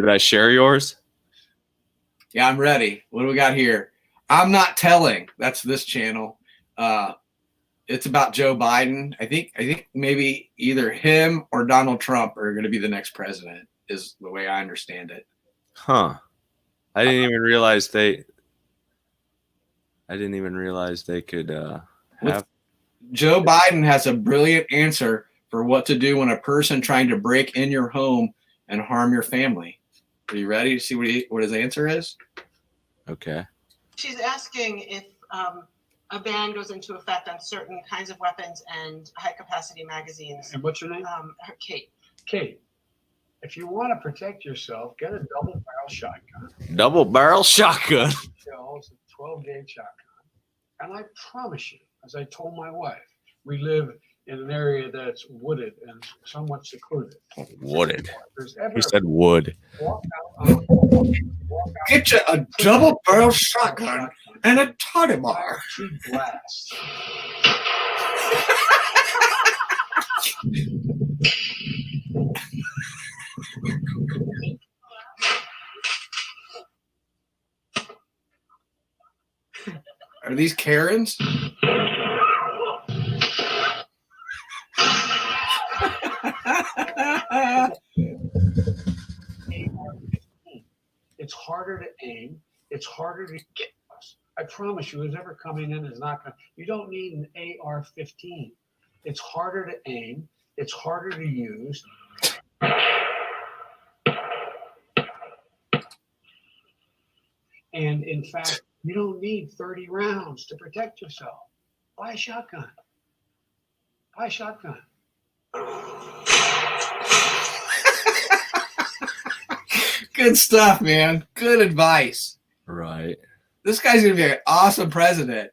Did I share yours? Yeah, I'm ready. What do we got here? I'm Not Telling. That's this channel. It's about Joe Biden. I think maybe either him or Donald Trump are going to be the next president, is the way I understand it. Huh. I didn't even realize they could have. Joe Biden has a brilliant answer for what to do when a person trying to break in your home and harm your family. Are you ready to see what his answer is? Okay. She's asking if a ban goes into effect on certain kinds of weapons and high-capacity magazines. And what's your name? Kate. Kate. If you want to protect yourself, get a double-barrel shotgun. Double-barrel shotgun. Shells, a 12-gauge shotgun. And I promise you, as I told my wife, we live in an area that's wooded and somewhat secluded. Wooded. There's ever He said wood. walk out, Get you a double-barrel shotgun and a toddy bar. blast. Are these Karens? It's harder to aim. It's harder to get us. I promise you, who's ever coming in is not going to. You don't need an AR-15. It's harder to aim. It's harder to use. And in fact, you don't need 30 rounds to protect yourself. Buy a shotgun. Buy a shotgun. Good stuff, man. Good advice. Right. This guy's going to be an awesome president.